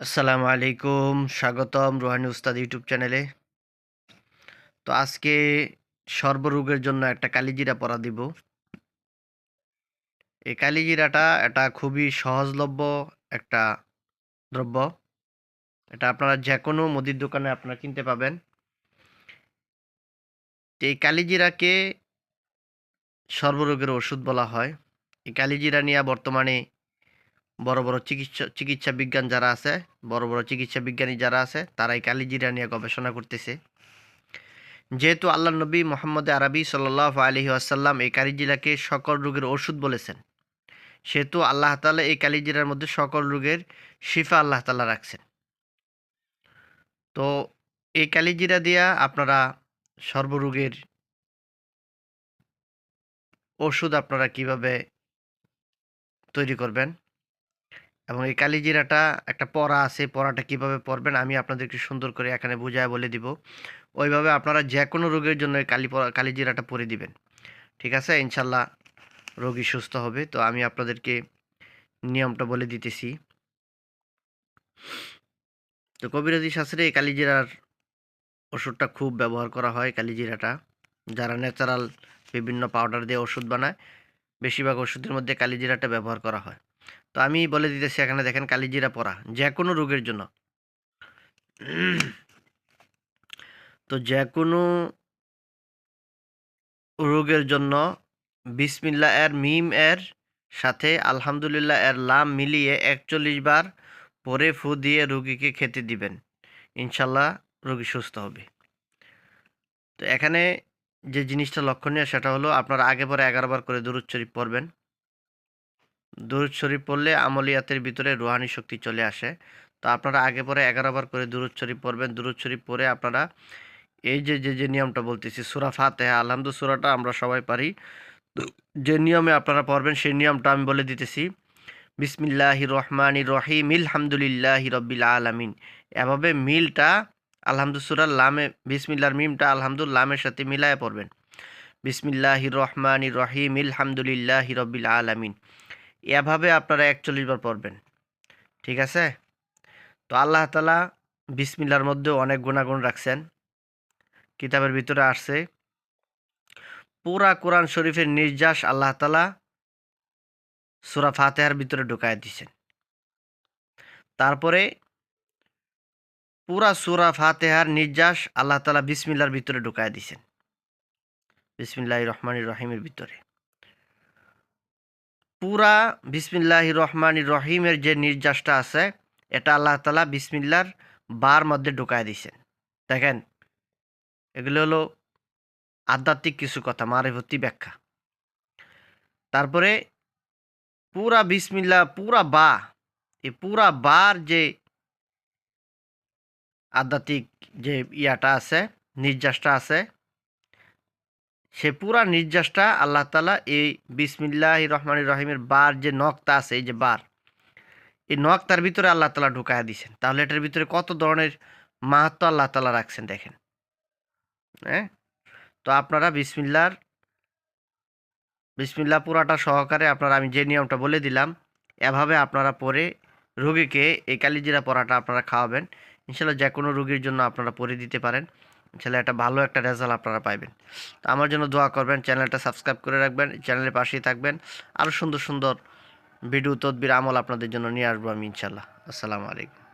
আসসালামু আলাইকুম, স্বাগতম রুহানি উস্তাদ ইউটিউব চ্যানেলে। তো আজকে সর্বরোগের জন্য একটা কালিজিরা পড়া দিব। এই কালিজিরাটা এটা খুবই সহজলভ্য একটা দ্রব্য। এটা আপনারা যে কোনো মুদির দোকানে আপনারা কিনতে পাবেন। তো এই কালিজিরাকে সর্বরোগের ওষুধ বলা হয়। এই কালিজিরা নিয়ে বর্তমানে বড় বড় চিকিৎসা বিজ্ঞান যারা আছে, বড় বড় চিকিৎসা বিজ্ঞানী যারা আছে, তারা এই কালিজিরা নিয়ে গবেষণা করতেছে। যেহেতু আল্লাহ নবী মোহাম্মদ আরবি সাল্লাল্লাহু আলাইহি ওয়াসাল্লাম এই কালিজিরাকে সকল রোগের ওষুধ বলেছেন, সেহেতু আল্লাহ তাআলা এই কালিজিরার মধ্যে সকল রোগের শিফা আল্লাহ তাআলা রাখছেন। তো এই কালিজিরা দিয়া আপনারা সর্বরোগের ওষুধ আপনারা কিভাবে তৈরি করবেন এবং এই কালিজিরাটা একটা পড়া আছে, পড়াটা কিভাবে পড়বেন আমি আপনাদেরকে সুন্দর করে এখানে বুঝায় বলে দিব। ওইভাবে আপনারা যে কোনো রোগের জন্য এই কালিজিরাটা পড়ে দিবেন। ঠিক আছে, ইনশাল্লাহ রোগী সুস্থ হবে। তো আমি আপনাদেরকে নিয়মটা বলে দিতেছি। তো কবিরাজি শাস্ত্রে এই কালিজিরার ওষুধটা খুব ব্যবহার করা হয়। কালিজিরাটা যারা ন্যাচারাল বিভিন্ন পাউডার দিয়ে ওষুধ বানায়, বেশিরভাগ ওষুধের মধ্যে কালিজিরাটা ব্যবহার করা হয়। তো আমি বলে দিতেছি, এখানে দেখেন কালিজিরা পড়া যে কোনো রোগের জন্য। তো যে কোনো রোগের জন্য বিসমিল্লাহ এর মিম এর সাথে আলহামদুলিল্লাহ এর লাম মিলিয়ে ৪১ বার পরে ফু দিয়ে রোগীকে খেতে দিবেন। ইনশাল্লাহ রোগী সুস্থ হবে। তো এখানে যে জিনিসটা লক্ষণীয় সেটা হলো আপনারা আগে পরে ১১ বার করে দুরূদ শরীফ পড়বেন। দুরূদ শরীফ পড়লে আমলিয়াতের ভিতরে রুহানি শক্তি চলে আসে। তো আপনারা আগে পরে ১১ বার করে দুরূদ শরীফ পড়বেন। দুরূদ শরীফ পড়ে আপনারা এই যে নিয়মটা বলতেছি, সূরা ফাতিহা আলহামদু সূরাটা আমরা সবাই পারি। তো যে নিয়মে আপনারা পড়বেন সেই নিয়মটা আমি বলে দিতেছি। বিসমিল্লাহির রহমানির রহিম আলহামদুলিল্লাহি রব্বিল আলামিন। এভাবে মিলটা আলহামদু সূরার লামে বিসমিল্লাহর মিমটা আলহামদুল লামের সাথে মিলায়ে পড়বেন। বিসমিল্লাহির রহমানির রহিম আলহামদুলিল্লাহি রব্বিল আলামিন। এভাবে আপনারা ৪১ বার পড়বেন। ঠিক আছে? তো আল্লাহ তাআলা বিসমিল্লাহর মধ্যেও অনেক গুণাগুণ রাখছেন। কিতাবের ভিতরে আসছে, পুরা কোরআন শরীফের নির্যাস আল্লাহ তাআলা সূরা ফাতিহার ভিতরে ঢুকায় দিছেন। তারপরে পুরা সূরা ফাতিহার নির্যাস আল্লাহ তাআলা বিসমিল্লাহর ভিতরে ঢুকায় দিছেন। বিসমিল্লাহির রহমানির রহিমের ভিতরে। পুরা বিসমিল্লাহির রহমানির রহিমের যে নির্যাসটা আছে, এটা আল্লাহ তাআলা বিসমিল্লাহর বার মধ্যে ঢুকায় দিছেন। দেখেন, এগুলো হলো আধ্যাত্মিক কিছু কথা, মারিফতি ব্যাখ্যা। তারপরে পুরা বিসমিল্লাহ পুরা বা, এই পুরা বার যে আধ্যাত্মিক যে ইয়াটা আছে, নির্যাসটা আছে, সে পুরা নির্যাসটা আল্লাহ তাআলা এই বিসমিল্লাহির রহমানির রহিমের বার যে নক্তা আছে, এই যে বার, এই নক্তার ভিতরে আল্লাহ তাআলা ঢুকায়া দিছেন। তাহলে এটার ভিতরে কত ধরনের মাহাত্ম্য আল্লাহ তাআলা রাখছেন দেখেন। হ্যাঁ? তো আপনারা বিসমিল্লাহ পুরাটা সহকারে আপনারা আমি যে নিয়মটা বলে দিলাম, এভাবে আপনারা পড়ে রোগীকে এই কালিজিরা পড়াটা আপনারা খাওয়াবেন। ইনশাআল্লাহ যে কোনো রোগীর জন্য আপনারা পড়ে দিতে পারেন। ইনশাআল্লাহ একটা ভালো একটা রেজাল্ট আপনারা পাইবেন। তো আমার জন্য দোয়া করবেন, চ্যানেলটা সাবস্ক্রাইব করে রাখবেন, চ্যানেলের পাশেই থাকবেন। আরও সুন্দর সুন্দর ভিডিও তদবির আমল আপনাদের জন্য নিয়ে আসবো আমি ইনশাআল্লাহ। আসসালামু আলাইকুম।